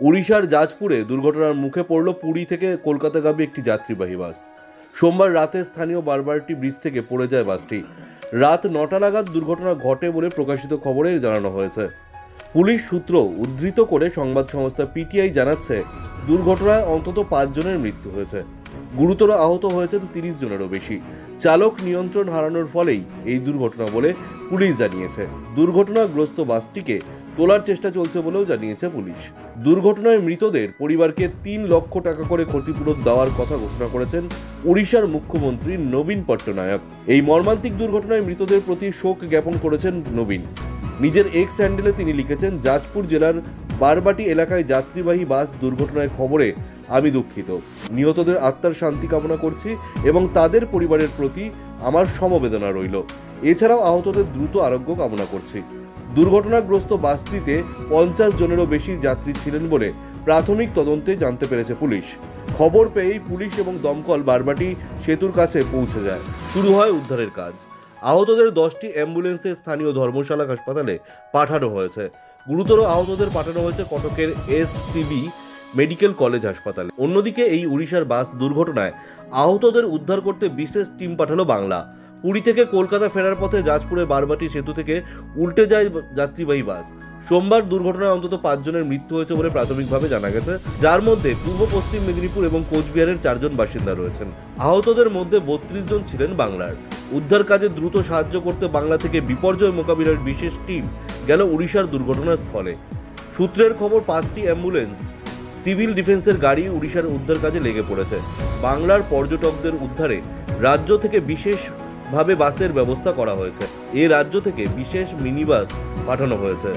উড়িষ্যার জাজপুরে দুর্ঘটনার মুখে পড়ল পুরী থেকে কলকাতাগামী একটি যাত্রীবাহী বাস। সোমবার রাতে স্থানীয় বারবারটি ব্রিজ থেকে পড়ে যায় বাসটি। রাত 9টা নাগাদ দুর্ঘটনা ঘটে বলে প্রকাশিত খবরে জানানো হয়েছে। পুলিশ সূত্র উদ্ধৃত করে সংবাদ সংস্থা পিটিআই জানাচ্ছে, দুর্ঘটনায় অন্তত 5 জনের মৃত্যু হয়েছে। গুরুতর আহত হয়েছেন 30 জনেরও বেশি। চালক নিয়ন্ত্রণ হারানোর ফলেই এই দুর্ঘটনা বলে পুলিশ জানিয়েছে। দুর্ঘটনাগ্রস্ত বাসটিকে তোলার চেষ্টা চলছে বলেও জানিয়েছে পুলিশ। দুর্ঘটনায় মৃতদের পরিবারকে 3 লক্ষ টাকা করে ক্ষতিপূরণ দেওয়ার কথা ঘোষণা করেছেন উড়িষ্যার মুখ্যমন্ত্রী নবীন পট্টনায়ক। এই মর্মান্তিক দুর্ঘটনায় মৃতদের প্রতি শোক জ্ঞাপন করেছেন নবীন। নিজের এক্স হ্যান্ডেলে তিনি লিখেছেন, যাজপুর জেলার বারবাটি এলাকায় যাত্রীবাহী বাস দুর্ঘটনার খবরে আমি দুঃখিত। নিহতদের আত্মার শান্তি কামনা করছি এবং তাদের পরিবারের প্রতি আমার সমবেদনা রইল। এছাড়াও আহতদের দ্রুত আরোগ্য কামনা করছি। দুর্ঘটনাগ্রস্ত বাসটিতে 50 জনেরও বেশি যাত্রী ছিলেন বলে প্রাথমিক তদন্তে জানতে পেরেছে পুলিশ। খবর পেয়েই পুলিশ এবং দমকল বারবাটি সেতুর কাছে পৌঁছে যায়। শুরু হয় উদ্ধারের কাজ। আহতদের 10টি অ্যাম্বুলেন্সে স্থানীয় ধর্মশালা হাসপাতালে পাঠানো হয়েছে। গুরুতর আহতদের পাঠানো হয়েছে কটকের এসসিবি মেডিকেল কলেজ হাসপাতালে। অন্যদিকে এই উড়িষ্যার বাস দুর্ঘটনায় আহতদের উদ্ধার করতে বিশেষ টিম পাঠালো বাংলা। পুরী থেকে কলকাতা ফেরার পথে জাজপুরে বারবাটি সেতু থেকে উল্টে যায় যাত্রীবাহী বাস। সোমবার দুর্ঘটনায় অন্তত 5 জনের মৃত্যু হয়েছে বলে প্রাথমিকভাবে জানা গেছে, যার মধ্যে পূর্ব পশ্চিম মেদিনীপুর এবং কোচবিহারের 4 জন বাসিন্দা রয়েছেন। আহতদের মধ্যে 32 জন ছিলেন বাংলার। উদ্ধার কাজে দ্রুত সাহায্য করতে বাংলা থেকে বিপর্যয় মোকাবিলার বিশেষ টিম গেল উড়িষ্যার দুর্ঘটনার স্থলে। সূত্রের খবর, 5টি অ্যাম্বুলেন্স, সিভিল ডিফেন্সের গাড়ি উড়িষ্যার উদ্ধার কাজে লেগে পড়েছে। বাংলার পর্যটকদের উদ্ধারে রাজ্য থেকে বিশেষভাবে বাসের ব্যবস্থা করা হয়েছে। এই রাজ্য থেকে বিশেষ মিনি বাস পাঠানো হয়েছে।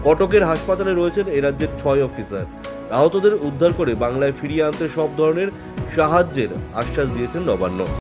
কটকের হাসপাতালে রয়েছেন এ রাজ্যের 6 অফিসার। আহতদের উদ্ধার করে বাংলায় ফিরিয়ে আনতে সব ধরনের সাহায্যের আশ্বাস দিয়েছেন নবান্ন।